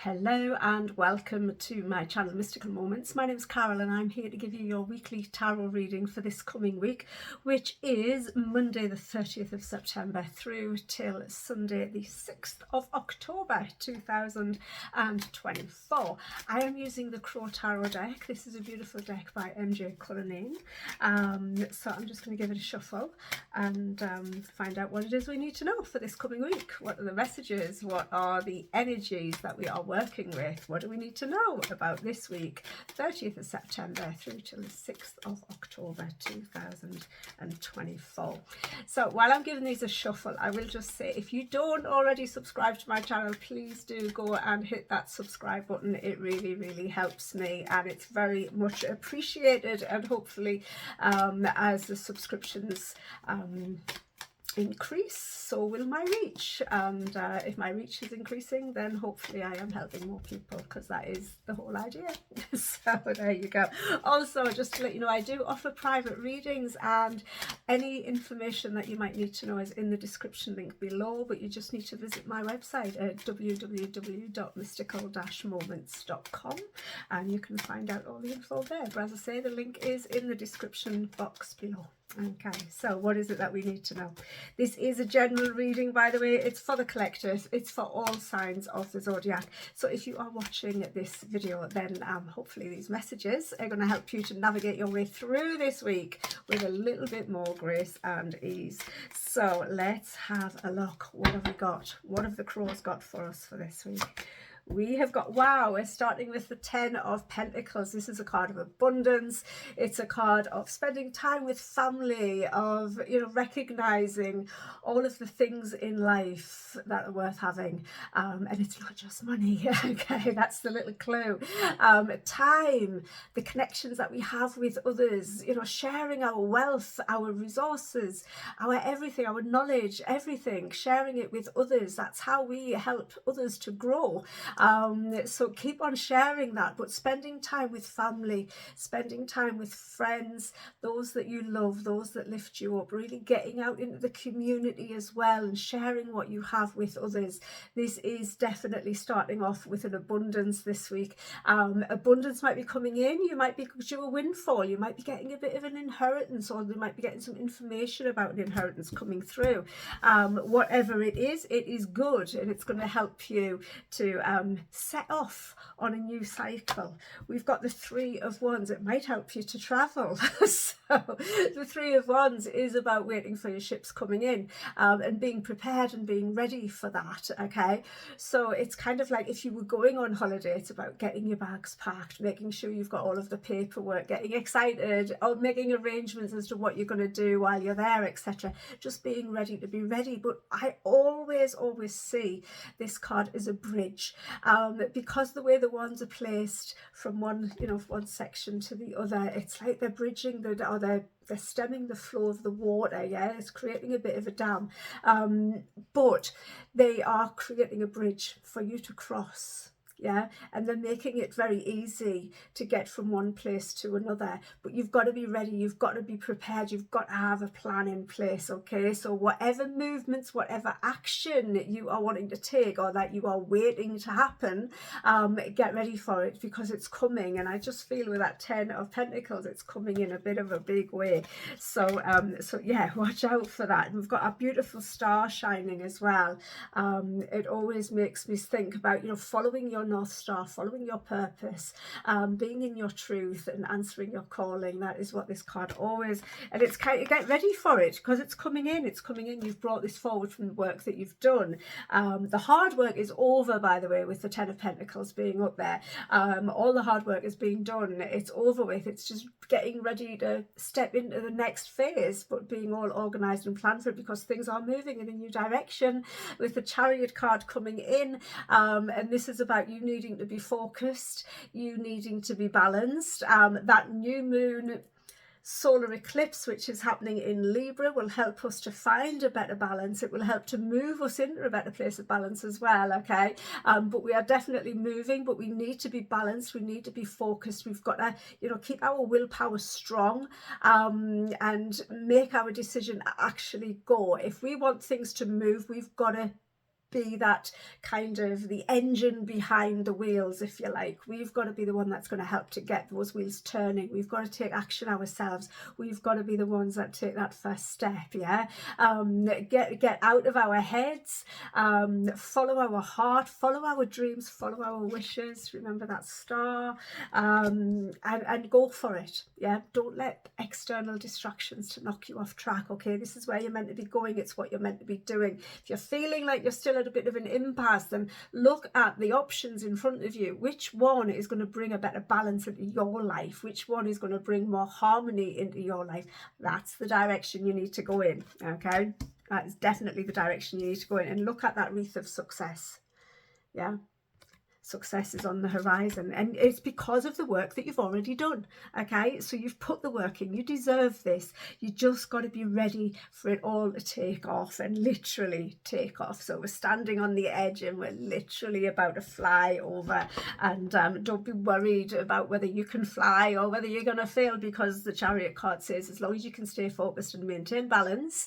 Hello and welcome to my channel Mystical Moments. My name is Carol and I'm here to give you your weekly tarot reading for this coming week, which is Monday the 30th of September through till Sunday the 6th of October 2024. I am using the Crow Tarot deck. This is a beautiful deck by MJ Cullinane. So I'm just going to give it a shuffle and find out what it is we need to know for this coming week. What are the messages? What are the energies that we are working with? What do we need to know about this week, 30th of September through till the 6th of October 2024. So while I'm giving these a shuffle, I will just say, if you don't already subscribe to my channel, please do go and hit that subscribe button. It really helps me and it's very much appreciated, and hopefully as the subscriptions increase, so will my reach, and if my reach is increasing, then hopefully I am helping more people, because that is the whole idea. So there you go. Also, just to let you know, I do offer private readings, and any information that you might need to know is in the description link below, but you just need to visit my website at www.mystical-moments.com and you can find out all the info there. But as I say, the link is in the description box below. Okay, so what is it that we need to know? This is a general reading, by the way. It's for the collective. It's for all signs of the zodiac. So if you are watching this video, then hopefully these messages are going to help you to navigate your way through this week with a little bit more grace and ease. So let's have a look. What have we got? What have the crows got for us for this week? We have got, wow, we're starting with the 10 of Pentacles. This is a card of abundance. It's a card of spending time with family, of, you know, recognizing all of the things in life that are worth having. And it's not just money. Okay, that's the little clue. Time, the connections that we have with others, you know, sharing our wealth, our resources, our everything, our knowledge, everything, sharing it with others. That's how we help others to grow. So keep on sharing that, but spending time with family, spending time with friends, those that you love, those that lift you up, really getting out into the community as well and sharing what you have with others. This is definitely starting off with an abundance this week. Abundance might be coming in. You might be due a windfall. You might be getting a bit of an inheritance, or you might be getting some information about an inheritance coming through. Whatever it is good, and it's going to help you to set off on a new cycle. We've got the 3 of Wands. It might help you to travel. So the 3 of Wands is about waiting for your ships coming in, and being prepared and being ready for that. Okay, so it's kind of like if you were going on holiday, it's about getting your bags packed, making sure you've got all of the paperwork, getting excited, or making arrangements as to what you're going to do while you're there, etc. Just being ready to be ready. But I always see this card as a bridge. Because the way the wands are placed from one, you know, one section to the other, it's like they're bridging they're stemming the flow of the water. Yeah, it's creating a bit of a dam, but they are creating a bridge for you to cross. Yeah, and they're making it very easy to get from one place to another, but you've got to be ready, you've got to be prepared, you've got to have a plan in place. Okay, so whatever movements, whatever action you are wanting to take, or that you are waiting to happen, get ready for it, because it's coming. And I just feel with that 10 of Pentacles, it's coming in a bit of a big way. So so yeah, watch out for that. And we've got a beautiful star shining as well. It always makes me think about, you know, following your North Star, following your purpose, being in your truth and answering your calling. That is what this card always, and it's kind of, get ready for it, because it's coming in. You've brought this forward from the work that you've done. The hard work is over, by the way, with the 10 of Pentacles being up there. All the hard work is being done. It's over with. It's just getting ready to step into the next phase, but being all organized and planned for it, because things are moving in a new direction with the Chariot card coming in. And this is about you needing to be focused, you needing to be balanced. That new moon solar eclipse, which is happening in Libra, will help us to find a better balance. It will help to move us into a better place of balance as well. Okay, but we are definitely moving, but we need to be balanced, we need to be focused. We've got to, you know, keep our willpower strong, and make our decision actually go. If we want things to move, we've got to be that kind of the engine behind the wheels, if you like. We've got to be the one that's going to help to get those wheels turning. We've got to take action ourselves. We've got to be the ones that take that first step. Yeah, get out of our heads, follow our heart, follow our dreams, follow our wishes. Remember that star, and go for it. Yeah, don't let external distractions to knock you off track. Okay, this is where you're meant to be going. It's what you're meant to be doing. If you're feeling like you're still at a bit of an impasse, then look at the options in front of you. Which one is going to bring a better balance into your life? Which one is going to bring more harmony into your life? That's the direction you need to go in. Okay, that is definitely the direction you need to go in, and look at that wreath of success. Yeah, success is on the horizon, and it's because of the work that you've already done. Okay, so you've put the work in, you deserve this. You just got to be ready for it all to take off, and literally take off. So we're standing on the edge and we're literally about to fly over, and don't be worried about whether you can fly or whether you're going to fail, because the Chariot card says as long as you can stay focused and maintain balance,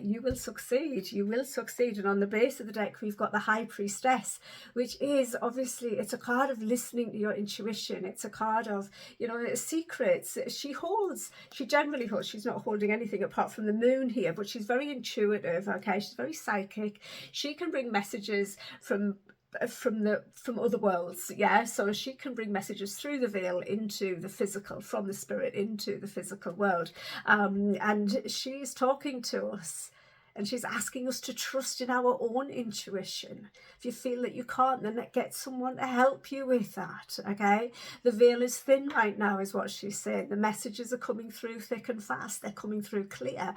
you will succeed. You will succeed. And on the base of the deck we've got the High Priestess, which is obviously, it's a card of listening to your intuition. It's a card of, you know, secrets. She generally holds, she's not holding anything apart from the moon here, but she's very intuitive. Okay, she's very psychic. She can bring messages from other worlds. Yeah, so she can bring messages through the veil into the physical, from the spirit into the physical world, and she's talking to us. And she's asking us to trust in our own intuition. If you feel that you can't, then get someone to help you with that, okay? The veil is thin right now, is what she's saying. The messages are coming through thick and fast. They're coming through clear.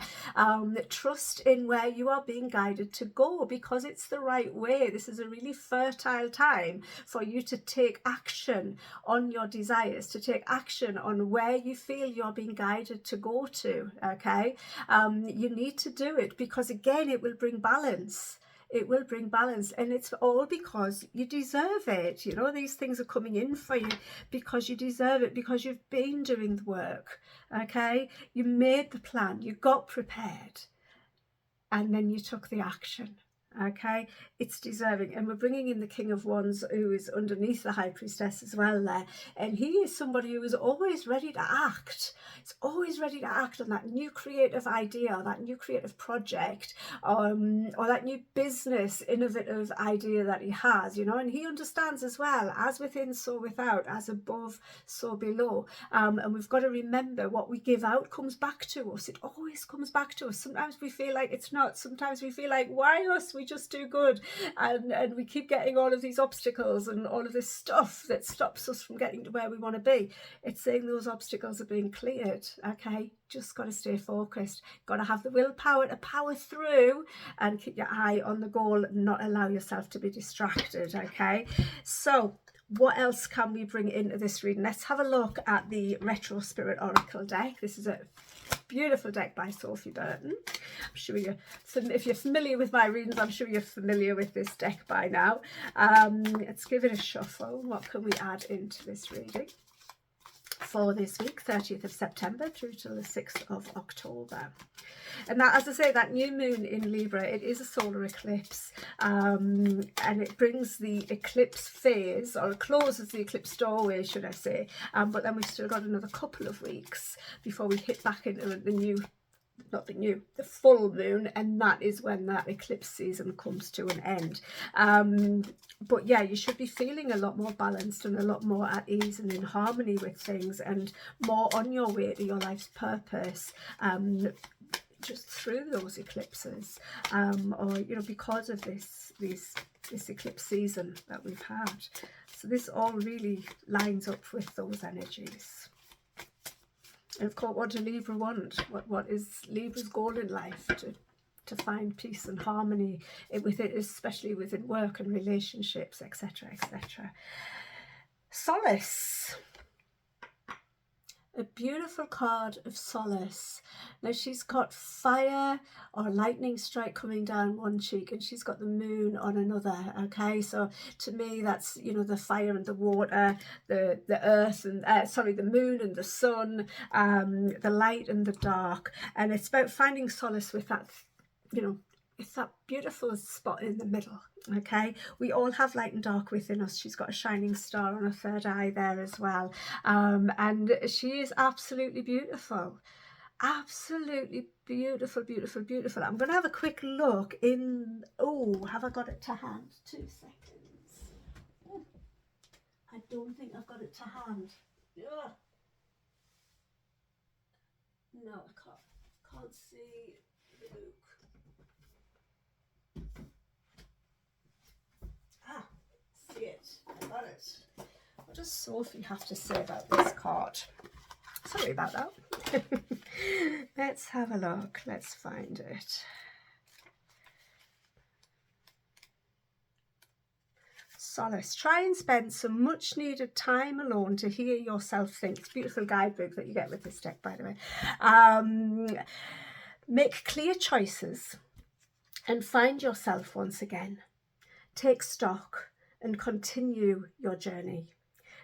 Trust in where you are being guided to go, because it's the right way. This is a really fertile time for you to take action on your desires, to take action on where you feel you're being guided to go to, okay? You need to do it, because again, it will bring balance. It will bring balance, and it's all because you deserve it. You know, these things are coming in for you because you deserve it, because you've been doing the work. Okay, you made the plan, you got prepared, and then you took the action. Okay, it's deserving. And we're bringing in the King of Wands, who is underneath the High Priestess as well there, and he is somebody who is always ready to act. It's always ready to act on that new creative idea, or that new creative project, or that new business innovative idea that he has, you know. And he understands as well, as within so without, as above so below, and we've got to remember, what we give out comes back to us. It always comes back to us. Sometimes we feel like it's not. Sometimes we feel like, why us? We just do good, and we keep getting all of these obstacles and all of this stuff that stops us from getting to where we want to be. It's saying those obstacles are being cleared. Okay, just got to stay focused, got to have the willpower to power through, and keep your eye on the goal, not allow yourself to be distracted. Okay, so what else can we bring into this reading? Let's have a look at the Retro Spirit Oracle deck. This is a beautiful deck by Sophie Burton. I'm sure if you're familiar with my readings, I'm sure you're familiar with this deck by now. Let's give it a shuffle. What can we add into this reading for this week, 30th of September through to the 6th of October? And that, as I say, that new moon in Libra, it is a solar eclipse, and it brings the eclipse phase, or closes the eclipse doorway, should I say, but then we've still got another couple of weeks before we hit back into the full moon, and that is when that eclipse season comes to an end. But yeah, you should be feeling a lot more balanced and a lot more at ease and in harmony with things, and more on your way to your life's purpose, just through those eclipses, or you know, because of this eclipse season that we've had. So this all really lines up with those energies. And of course, what do Libra want? What is Libra's goal in life? To find peace and harmony with it, especially within work and relationships, etc., etc. Solace. A beautiful card of solace. Now she's got fire or lightning strike coming down one cheek, and she's got the moon on another. Okay, so to me that's, you know, the fire and the water, the earth and the moon and the sun, the light and the dark, and it's about finding solace with that, you know, it's that beautiful spot in the middle. Okay, we all have light and dark within us. She's got a shining star on her third eye there as well, and she is absolutely beautiful. Absolutely beautiful, beautiful, beautiful. I'm going to have a quick look in. Oh, have I got it to hand? 2 seconds. Oh, I don't think I've got it to hand. Ugh. No, I can't see the book. Ah, see it. I got it. What does Sophie have to say about this card? Sorry about that. Let's have a look. Let's find it. Solace. Try and spend some much needed time alone to hear yourself think. It's a beautiful guidebook that you get with this deck, by the way. Make clear choices and find yourself once again. Take stock and continue your journey.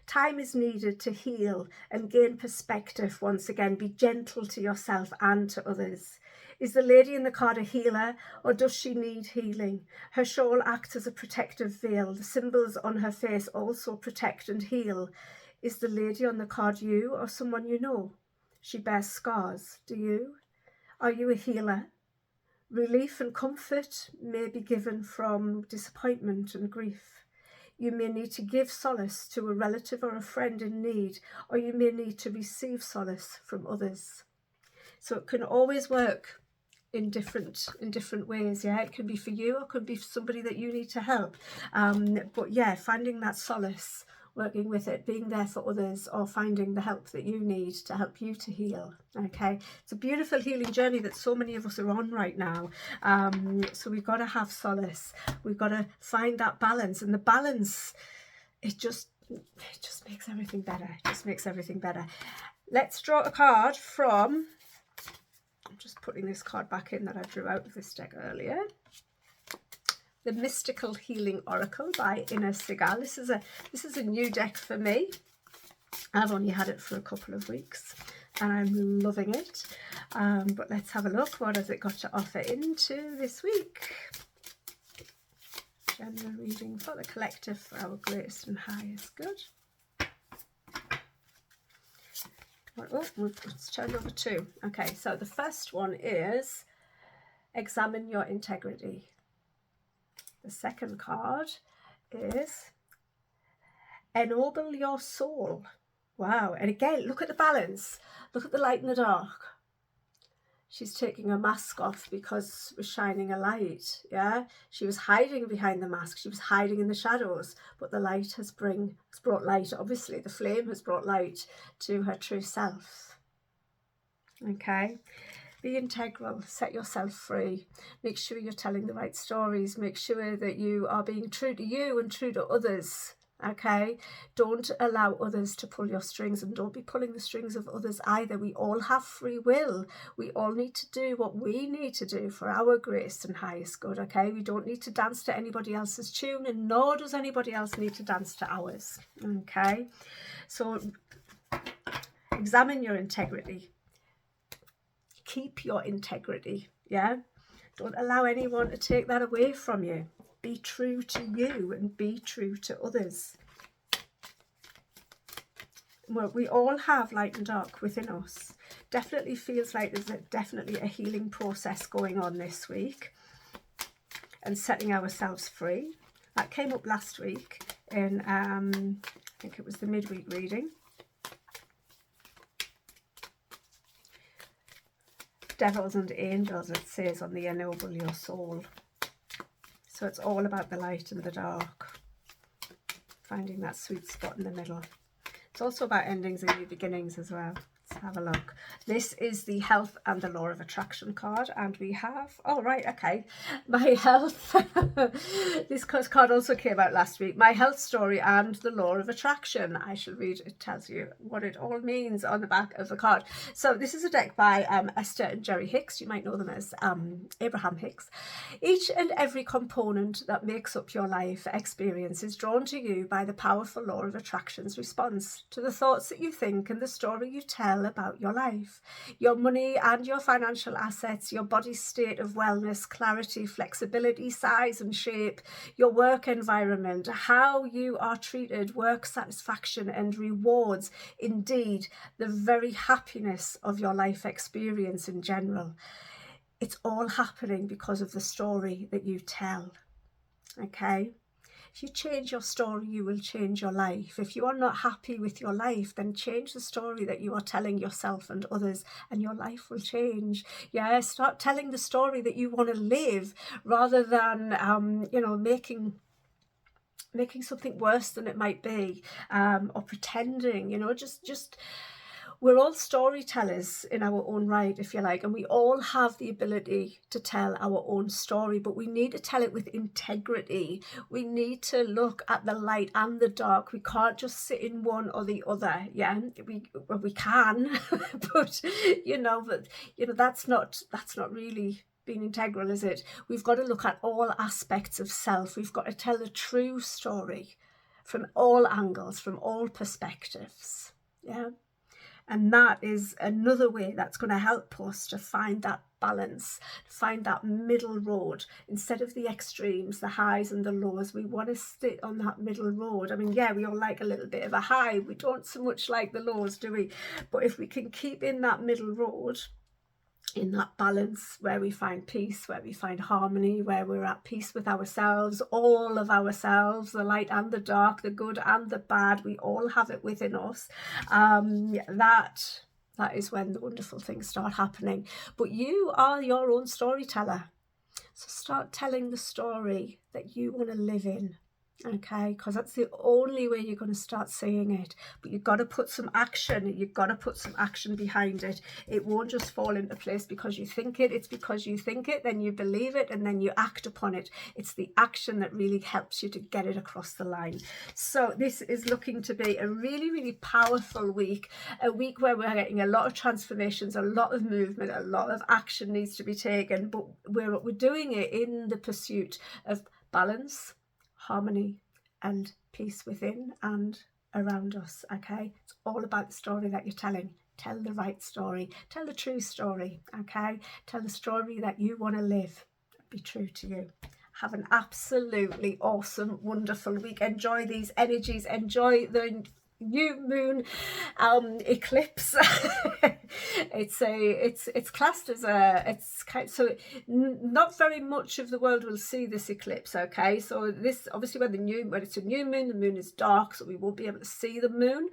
Time is needed to heal and gain perspective once again. Be gentle to yourself and to others. Is the lady in the card a healer, or does she need healing? Her shawl acts as a protective veil. The symbols on her face also protect and heal. Is the lady on the card you or someone you know? She bears scars. Do you? Are you a healer? Relief and comfort may be given from disappointment and grief. You may need to give solace to a relative or a friend in need, or you may need to receive solace from others. So it can always work in different ways. Yeah, it can be for you, or it could be for somebody that you need to help. But yeah, finding that solace, working with it, being there for others, or finding the help that you need to help you to heal. Okay, it's a beautiful healing journey that so many of us are on right now. So we've got to have solace. We've got to find that balance, and the balance, it just makes everything better. It just makes everything better. Let's draw a card from. I'm just putting this card back in that I drew out of this deck earlier. The Mystical Healing Oracle by Inna Segal. This is a new deck for me. I've only had it for a couple of weeks and I'm loving it. But let's have a look. What has it got to offer into this week? General reading for the collective for our greatest and highest good. Oh, it's turned over 2. Okay, so the first one is examine your integrity. The second card is ennoble your soul. Wow. And again, look at the balance. Look at the light and the dark. She's taking her mask off because we're shining a light. Yeah. She was hiding behind the mask. She was hiding in the shadows. But the light has brought light. Obviously, the flame has brought light to her true self. Okay. Be integral, set yourself free, make sure you're telling the right stories, make sure that you are being true to you and true to others, okay? Don't allow others to pull your strings, and don't be pulling the strings of others either. We all have free will. We all need to do what we need to do for our greatest and highest good, okay? We don't need to dance to anybody else's tune, and nor does anybody else need to dance to ours, okay? So examine your integrity. Keep your integrity, yeah? Don't allow anyone to take that away from you. Be true to you and be true to others. Well, we all have light and dark within us. Definitely feels like there's definitely a healing process going on this week and setting ourselves free. That came up last week in, I think it was the midweek reading. Devils and angels, it says on the ennoble your soul. So it's all about the light and the dark, finding that sweet spot in the middle. It's also about endings and new beginnings as well. Let's have a look. This is the health and the law of attraction card, and we have, oh right, okay, my health. This card also came out last week. My health story and the law of attraction. I shall read, it tells you what it all means on the back of the card. So this is a deck by Esther and Jerry Hicks. You might know them as Abraham Hicks. Each and every component that makes up your life experience is drawn to you by the powerful law of attraction's response to the thoughts that you think and the story you tell all about your life. Your money and your financial assets, your body's state of wellness, clarity, flexibility, size and shape, your work environment, how you are treated, work satisfaction and rewards, indeed, the very happiness of your life experience in general. It's all happening because of the story that you tell, okay? If you change your story, you will change your life. If you are not happy with your life, then change the story that you are telling yourself and others, and your life will change. Yeah, start telling the story that you want to live, rather than, you know, making something worse than it might be, or pretending, you know, just we're all storytellers in our own right, if you like, and we all have the ability to tell our own story, but we need to tell it with integrity. We need to look at the light and the dark. We can't just sit in one or the other. Yeah, we can, but that's not really being integral, is it? We've got to look at all aspects of self. We've got to tell the true story from all angles, from all perspectives. Yeah. And that is another way that's going to help us to find that balance, find that middle road. Instead of the extremes, the highs and the lows, we want to sit on that middle road. I mean, yeah, we all like a little bit of a high. We don't so much like the lows, do we? But if we can keep in that middle road, in that balance where we find peace, where we find harmony, where we're at peace with ourselves, all of ourselves, the light and the dark, the good and the bad, we all have it within us. That is when the wonderful things start happening. But you are your own storyteller. So start telling the story that you want to live in. Okay, because that's the only way you're going to start seeing it. But you've got to put some action. You've got to put some action behind it. It won't just fall into place because you think it. It's because you think it, then you believe it, and then you act upon it. It's the action that really helps you to get it across the line. So this is looking to be a really, really powerful week. A week where we're getting a lot of transformations, a lot of movement, a lot of action needs to be taken. But we're doing it in the pursuit of balance, harmony and peace within and around us. Okay, it's all about the story that you're telling. Tell the right story, tell the true story. Okay, tell the story that you want to live, be true to you. Have an absolutely awesome, wonderful week. Enjoy these energies, enjoy the new moon eclipse. It's classed as not very much of the world will see this eclipse. Okay, so this obviously when it's a new moon, the moon is dark, so we won't be able to see the moon,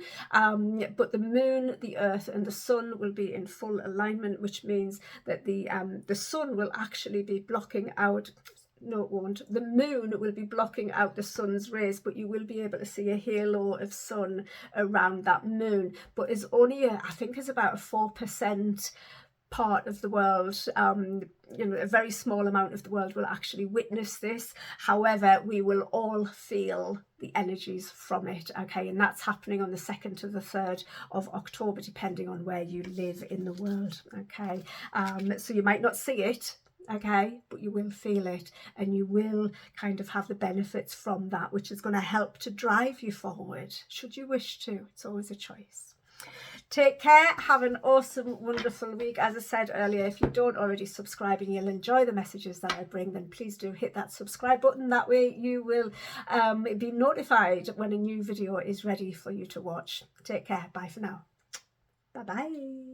but the moon, the earth and the sun will be in full alignment, which means that the sun will actually be blocking out. No, it won't. The moon will be blocking out the sun's rays, but you will be able to see a halo of sun around that moon. But it's only, I think it's about a 4% part of the world. A very small amount of the world will actually witness this. However, we will all feel the energies from it. Okay, and that's happening on the 2nd to the 3rd of October, depending on where you live in the world. Okay, so you might not see it. Okay, but you will feel it, and you will kind of have the benefits from that, which is going to help to drive you forward should you wish to. It's always a choice. Take care, have an awesome, wonderful week. As I said earlier, if you don't already subscribe and you'll enjoy the messages that I bring, then please do hit that subscribe button. That way you will be notified when a new video is ready for you to watch. Take care, bye for now. Bye bye.